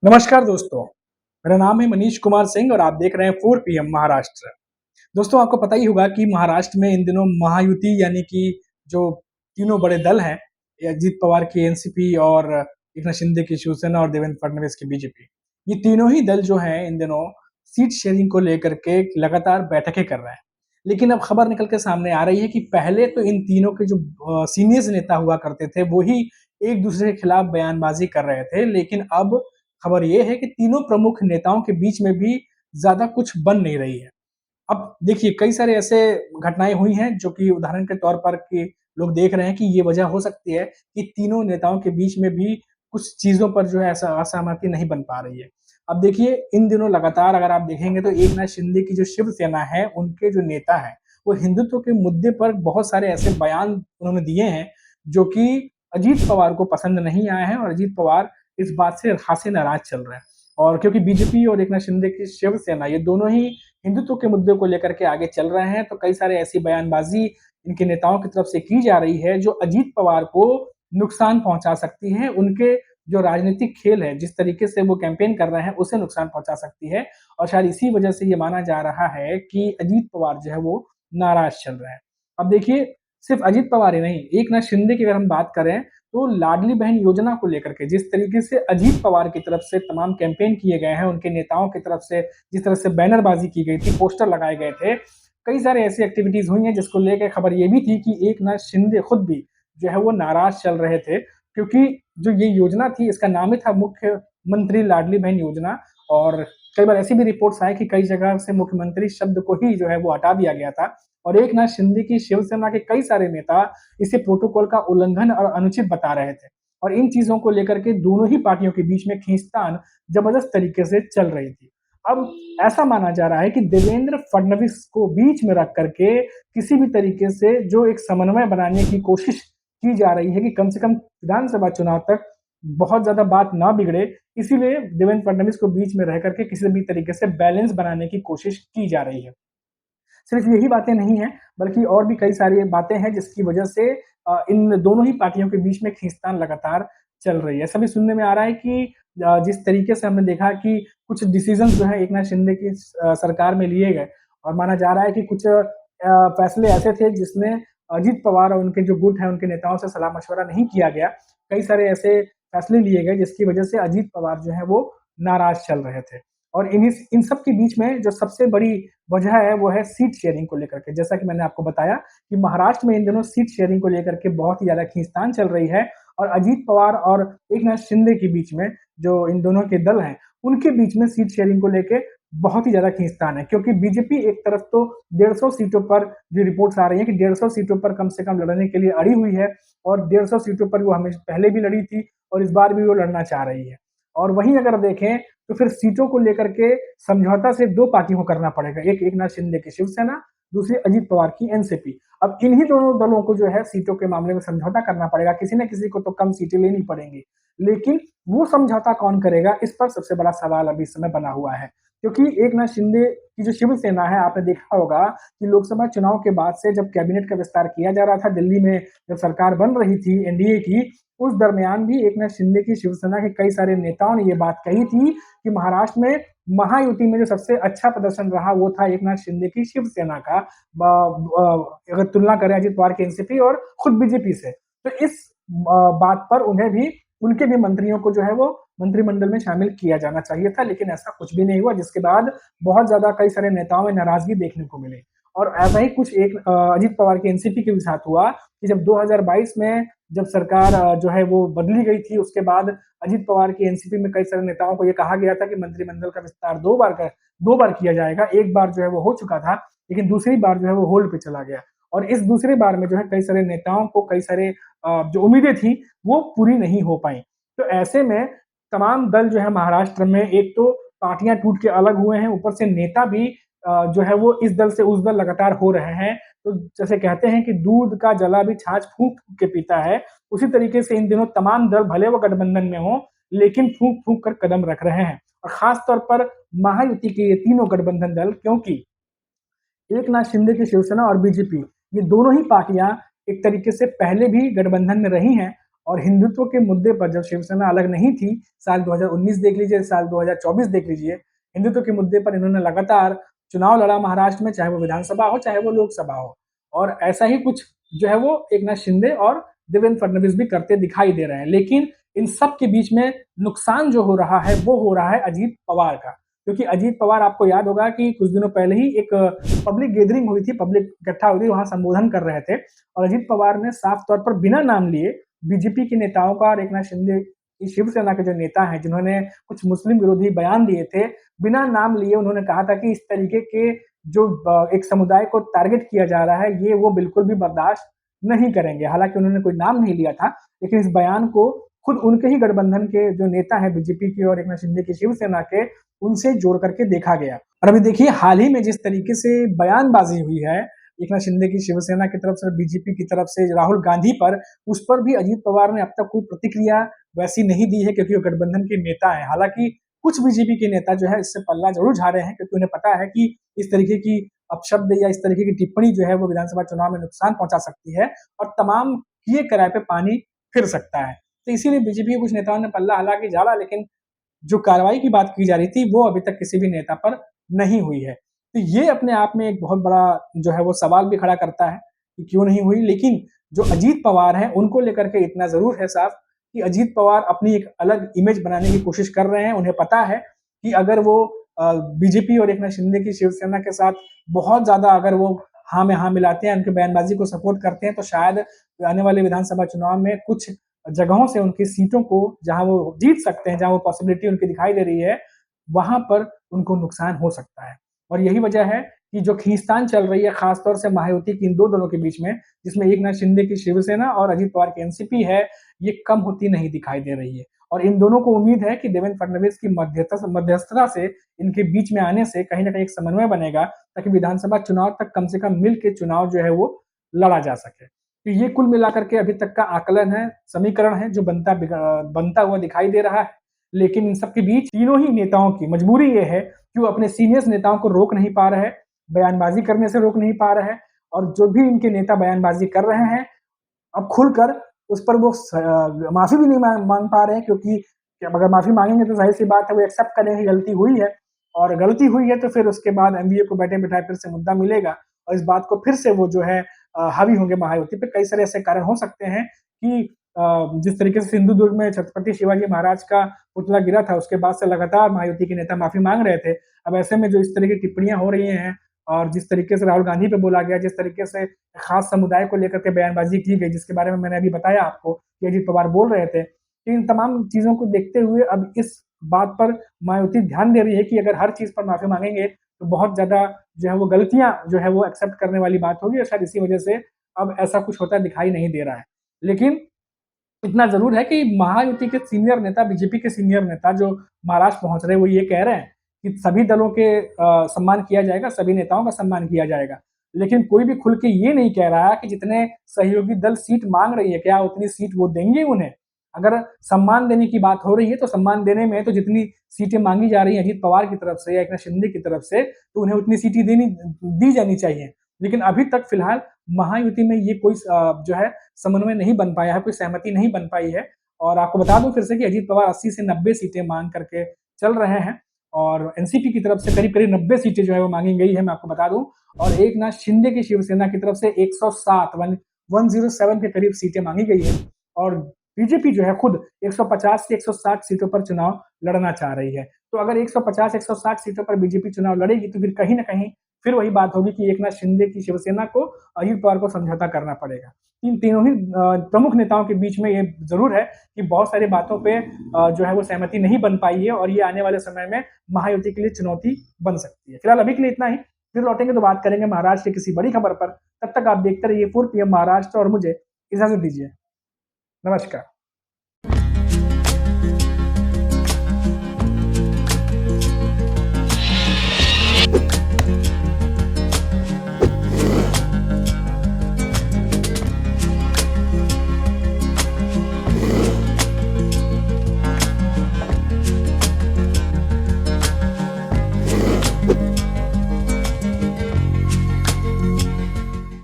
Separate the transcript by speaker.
Speaker 1: नमस्कार दोस्तों, मेरा नाम है मनीष कुमार सिंह और आप देख रहे हैं 4 पीएम महाराष्ट्र। दोस्तों आपको पता ही होगा कि महाराष्ट्र में इन दिनों महायुति यानी कि जो तीनों बड़े दल हैं, अजीत पवार की एनसीपी और एकनाथ शिंदे की शिवसेना और देवेंद्र फडणवीस की बीजेपी, ये तीनों ही दल जो हैं इन दिनों सीट शेयरिंग को लेकर के लगातार बैठकें कर रहे हैं। लेकिन अब खबर निकल के सामने आ रही है कि पहले तो इन तीनों के जो सीनियर्स नेता हुआ करते थे, वो ही एक-दूसरे के खिलाफ बयानबाज़ी कर रहे थे। लेकिन अब खबर ये है कि तीनों प्रमुख नेताओं के बीच में भी ज़्यादा कुछ बन नहीं रही है। अब देखिए कई सारे ऐसे घटनाएँ हुई हैं जो कि उदाहरण के तौर पर कि लोग देख रहे हैं कि ये वजह हो सकती है कि तीनों नेताओं के बीच में भी कुछ चीज़ों पर जो है ऐसा असहमति नहीं बन पा रही है। अब देखिए इन दिनों लगातार अगर आप देखेंगे तो एकनाथ शिंदे की जो शिवसेना है, उनके जो नेता हैं, वो हिंदुत्व के मुद्दे पर बहुत सारे ऐसे बयान उन्होंने दिए हैं, जो कि अजीत पवार को पसंद नहीं आए हैं और अजीत पवार इस बात से खासे नाराज़ चल रहे हैं। और क्योंकि बीजेपी और एकनाथ शिंदे की शिवसेना ये दोनों ही हिंदुत्व के मुद्दे को लेकर के आगे चल रहे हैं, तो कई सारे ऐसी बयानबाज़ी इनके नेताओं की तरफ से की जा रही है, जो अजीत पवार को नुकसान पहुँचा सकती है। उनके जो राजनीतिक खेल है, जिस तरीके से वो कैंपेन कर रहे हैं, उसे नुकसान पहुँचा सकती है और शायद इसी वजह से ये माना जा रहा है कि अजीत पवार जो है वो नाराज़ चल रहे हैं। अब देखिए, सिर्फ़ अजीत पवार ही नहीं, एकनाथ शिंदे की अगर हम बात करें, तो लाडली बहन योजना को लेकर के जिस तरीके से अजीत पवार की तरफ से तमाम कैंपेन किए गए हैं, उनके नेताओं की तरफ से जिस तरह से बैनरबाज़ी की गई थी, पोस्टर लगाए गए थे, कई सारे ऐसी एक्टिविटीज़ हुई हैं जिसको लेके खबर ये भी थी कि एकनाथ शिंदे खुद भी जो है वो नाराज़ चल रहे थे, क्योंकि जो ये योजना थी इसका नाम ही था मुख्यमंत्री लाडली बहन योजना और कई बार ऐसी भी रिपोर्ट्स आई कि कई जगह से मुख्यमंत्री शब्द को ही जो है वो हटा दिया गया था और एकनाथ शिंदे की शिवसेना के कई सारे नेता इसे प्रोटोकॉल का उल्लंघन और अनुचित बता रहे थे और इन चीजों को लेकर के दोनों ही पार्टियों के बीच में खींचतान जबरदस्त तरीके से चल रही थी। अब ऐसा माना जा रहा है कि देवेंद्र फडणवीस को बीच में रख करके किसी भी तरीके से जो एक समन्वय बनाने की कोशिश की जा रही है कि कम से कम विधानसभा चुनाव तक बहुत ज्यादा बात ना बिगड़े, इसीलिए देवेंद्र फडणवीस को बीच में रह करके किसी भी तरीके से बैलेंस बनाने की कोशिश की जा रही है। सिर्फ यही बातें नहीं हैं, बल्कि और भी कई सारी बातें हैं जिसकी वजह से इन दोनों ही पार्टियों के बीच में खींचतान लगातार चल रही है। ऐसा भी सुनने में आ रहा है कि जिस तरीके से हमने देखा कि कुछ डिसीज़न्स जो है एकनाथ शिंदे की सरकार में लिए गए और माना जा रहा है कि कुछ फैसले ऐसे थे जिसमें अजीत पवार और उनके जो गुट हैं, उनके नेताओं से सलाह-मशवरा नहीं किया गया। कई सारे ऐसे फैसले लिए गए जिसकी वजह से अजीत पवार जो है वो नाराज़ चल रहे थे। और इन सब के बीच में जो सबसे बड़ी वजह है वो है सीट शेयरिंग को लेकर के। जैसा कि मैंने आपको बताया कि महाराष्ट्र में इन दिनों सीट शेयरिंग को लेकर के बहुत ही ज़्यादा खींचतान चल रही है और अजीत पवार और एकनाथ शिंदे के बीच में जो इन दोनों के दल हैं, उनके बीच में सीट शेयरिंग को लेके बहुत ही ज़्यादा खींचतान है। क्योंकि बीजेपी एक तरफ तो 150 सीटों पर जो रिपोर्ट्स आ रही हैं कि 150 सीटों पर कम से कम लड़ने के लिए अड़ी हुई है और 150 सीटों पर वो हमेशा पहले भी लड़ी थी और इस बार भी वो लड़ना चाह रही है। और वहीं अगर देखें तो फिर सीटों को लेकर के समझौता सिर्फ 2 पार्टियों को करना पड़ेगा। एक एकनाथ शिंदे की शिवसेना, दूसरी अजीत पवार की एनसीपी। अब इन्हीं दोनों दलों को जो है सीटों के मामले में समझौता करना पड़ेगा। किसी न किसी को तो कम सीटें लेनी पड़ेंगी। लेकिन वो समझौता कौन करेगा, इस पर सबसे बड़ा सवाल अभी इस समय बना हुआ है। क्योंकि एकनाथ शिंदे की जो शिवसेना है, आपने देखा होगा कि लोकसभा चुनाव के बाद से जब कैबिनेट का विस्तार किया जा रहा था, दिल्ली में जब सरकार बन रही थी एनडीए की, उस दरमियान भी एकनाथ शिंदे की शिवसेना के कई सारे नेताओं ने ये बात कही थी कि महाराष्ट्र में महायुति में जो सबसे अच्छा प्रदर्शन रहा वो था एकनाथ शिंदे की शिवसेना का, अगर तुलना करें अजित पवार की एनसीपी और खुद बीजेपी से। तो इस बात पर उन्हें भी उनके भी मंत्रियों को जो है वो मंत्रिमंडल में शामिल किया जाना चाहिए था, लेकिन ऐसा कुछ भी नहीं हुआ, जिसके बाद बहुत ज्यादा कई सारे नेताओं में नाराजगी देखने को मिली। और ऐसा ही कुछ एक अजित पवार की एनसीपी के भी साथ हुआ कि जब 2022 में जब सरकार जो है वो बदली गई थी, उसके बाद अजित पवार की एनसीपी में कई सारे नेताओं को ये कहा गया था कि मंत्रिमंडल का विस्तार 2 बार किया जाएगा। एक बार जो है वो हो चुका था, लेकिन दूसरी बार जो है वो होल्ड पे चला गया और इस दूसरी बार में जो है कई सारे नेताओं को कई सारे जो उम्मीदें थी वो पूरी नहीं हो पाई। तो ऐसे में तमाम दल जो है महाराष्ट्र में एक तो पार्टियां टूट के अलग हुए हैं, ऊपर से नेता भी जो है वो इस दल से उस दल लगातार हो रहे हैं। तो जैसे कहते हैं कि दूध का जला भी छाछ फूंक के पीता है, उसी तरीके से इन दिनों तमाम दल भले वो गठबंधन में हों, लेकिन फूंक फूंक कर कदम रख रहे हैं और खास तौर पर महायुति के ये तीनों गठबंधन दल, क्योंकि एकनाथ शिंदे की शिवसेना और बीजेपी, ये दोनों ही पार्टियां एक तरीके से पहले भी गठबंधन में रही हैं और हिंदुत्व के मुद्दे पर जब शिवसेना अलग नहीं थी, साल 2019 देख लीजिए, साल 2024 देख लीजिए, हिंदुत्व के मुद्दे पर इन्होंने लगातार चुनाव लड़ा महाराष्ट्र में, चाहे वो विधानसभा हो, चाहे वो लोकसभा हो। और ऐसा ही कुछ जो है वो एकनाथ शिंदे और देवेंद्र फडणवीस भी करते दिखाई दे रहे हैं। लेकिन इन सब के बीच में नुकसान जो हो रहा है वो हो रहा है अजीत पवार का, क्योंकि अजीत पवार, आपको याद होगा कि कुछ दिनों पहले ही एक पब्लिक गैदरिंग हुई थी, पब्लिक इकट्ठा हुई थी, वहां संबोधन कर रहे थे और अजीत पवार ने साफ तौर पर बिना नाम लिए बीजेपी के नेताओं का और एकनाथ शिंदे की शिवसेना के जो नेता हैं जिन्होंने कुछ मुस्लिम विरोधी बयान दिए थे, बिना नाम लिए उन्होंने कहा था कि इस तरीके के जो एक समुदाय को टारगेट किया जा रहा है ये वो बिल्कुल भी बर्दाश्त नहीं करेंगे। हालांकि उन्होंने कोई नाम नहीं लिया था, लेकिन इस बयान को खुद उनके ही गठबंधन के जो नेता हैं बीजेपी के और एकनाथ शिंदे की शिवसेना के, उनसे जोड़ करके देखा गया। और अभी देखिए हाल ही में जिस तरीके से बयानबाजी हुई है एकनाथ शिंदे की शिवसेना की तरफ से, बीजेपी की तरफ से राहुल गांधी पर, उस पर भी अजीत पवार ने अब तक कोई प्रतिक्रिया वैसी नहीं दी है, क्योंकि वो गठबंधन के नेता है। हालांकि कुछ बीजेपी के नेता जो है इससे पल्ला जरूर झाड़ रहे हैं, क्योंकि उन्हें पता है कि इस तरीके की अपशब्द या इस तरीके की टिप्पणी जो है वो विधानसभा चुनाव में नुकसान पहुंचा सकती है और तमाम किए कराए पे पानी फिर सकता है। तो इसीलिए बीजेपी के कुछ नेताओं ने पल्ला हालांकि झाड़ा, लेकिन जो कार्रवाई की बात की जा रही थी वो अभी तक किसी भी नेता पर नहीं हुई है। तो ये अपने आप में एक बहुत बड़ा जो है वो सवाल भी खड़ा करता है कि क्यों नहीं हुई। लेकिन जो अजीत पवार हैं उनको लेकर के इतना जरूर है साफ कि अजीत पवार अपनी एक अलग इमेज बनाने की कोशिश कर रहे हैं। उन्हें पता है कि अगर वो बीजेपी और एकनाथ शिंदे की शिवसेना के साथ बहुत ज्यादा अगर वो हाँ में हाँ मिलाते हैं, उनकी बयानबाजी को सपोर्ट करते हैं, तो शायद आने वाले विधानसभा चुनाव में कुछ जगहों से उनकी सीटों को जहां वो जीत सकते हैं, जहां वो पॉसिबिलिटी उनकी दिखाई दे रही है, वहां पर उनको नुकसान हो सकता है। और यही वजह है कि जो खींचतान चल रही है खासतौर से महायुति की इन दो दलों के बीच में, जिसमें एकनाथ शिंदे की शिवसेना और अजीत पवार की एनसीपी है, ये कम होती नहीं दिखाई दे रही है। और इन दोनों को उम्मीद है कि देवेंद्र फडणवीस की मध्यस्थता से इनके बीच में आने से कहीं ना कहीं एक समन्वय बनेगा, ताकि विधानसभा चुनाव तक कम से कम मिल के चुनाव जो है वो लड़ा जा सके। तो ये कुल मिलाकर के अभी तक का आकलन है, समीकरण है जो बनता हुआ दिखाई दे रहा है। लेकिन इन सबके बीच तीनों ही नेताओं की मजबूरी ये है कि वो अपने सीनियर नेताओं को रोक नहीं पा रहे, बयानबाजी करने से रोक नहीं पा रहे, और जो भी इनके नेता बयानबाजी कर रहे हैं अब खुलकर उस पर वो माफी भी नहीं मांग पा रहे हैं, क्योंकि अगर माफी मांगेंगे तो जाहिर सी बात है वो एक्सेप्ट करेंगे गलती हुई है, और गलती हुई है तो फिर उसके बाद एमबीए को बैठे बिठाए फिर से मुद्दा मिलेगा और इस बात को फिर से वो जो है हावी होंगे महायुति पे। कई सारे ऐसे कारण हो सकते हैं कि जिस तरीके से सिंधुदुर्ग में छत्रपति शिवाजी महाराज का पुतला गिरा था, उसके बाद से लगातार महायुति के नेता माफी मांग रहे थे। अब ऐसे में जो इस तरह की टिप्पणियां हो रही हैं और जिस तरीके से राहुल गांधी पे बोला गया, जिस तरीके से खास समुदाय को लेकर के बयानबाजी की गई, जिसके बारे में मैंने अभी बताया आपको कि अजीत पवार बोल रहे थे, इन तमाम चीजों को देखते हुए अब इस बात पर मायावती ध्यान दे रही है कि अगर हर चीज पर माफी मांगेंगे तो बहुत ज्यादा जो है वो गलतियां जो है वो एक्सेप्ट करने वाली बात होगी, और शायद इसी वजह से अब ऐसा कुछ होता दिखाई नहीं दे रहा है। लेकिन इतना जरूर है कि महायुति के सीनियर नेता, बीजेपी के सीनियर नेता जो महाराष्ट्र पहुंच रहे हैं, वो ये कह रहे हैं कि सभी दलों के सम्मान किया जाएगा, सभी नेताओं का सम्मान किया जाएगा। लेकिन कोई भी खुल के ये नहीं कह रहा कि जितने सहयोगी दल सीट मांग रही है क्या उतनी सीट वो देंगे उन्हें। अगर सम्मान देने की बात हो रही है तो सम्मान देने में तो जितनी सीटें मांगी जा रही हैं अजीत पवार की तरफ से या एकनाथ शिंदे की तरफ से, तो उन्हें उतनी सीटें दी जानी चाहिए। लेकिन अभी तक फिलहाल महायुति में ये कोई जो है समन्वय नहीं बन पाया है, कोई सहमति नहीं बन पाई है। और आपको बता दूं फिर से कि अजीत पवार 80 से 90 सीटें मांग करके चल रहे हैं और एनसीपी की तरफ से करीब करीब 90 सीटें जो है वो मांगी गई है, मैं आपको बता दूं। और एकनाथ शिंदे की शिवसेना की तरफ से 107 के करीब सीटें मांगी गई है, और बीजेपी जो है खुद 150 से 160 सीटों पर चुनाव लड़ना चाह रही है। तो अगर 150-160 सीटों पर बीजेपी चुनाव लड़ेगी तो फिर कहीं ना कहीं फिर वही बात होगी कि एकनाथ शिंदे की शिवसेना को अजित पवार को समझौता करना पड़ेगा। इन तीनों ही प्रमुख नेताओं के बीच में ये जरूर है कि बहुत सारी बातों पे जो है वो सहमति नहीं बन पाई है, और ये आने वाले समय में महायुति के लिए चुनौती बन सकती है। फिलहाल अभी के लिए इतना ही, फिर लौटेंगे तो बात करेंगे महाराष्ट्र की किसी बड़ी खबर पर। तब तक आप देखते रहिए 4 PM महाराष्ट्र और मुझे इजाजत दीजिए। नमस्कार।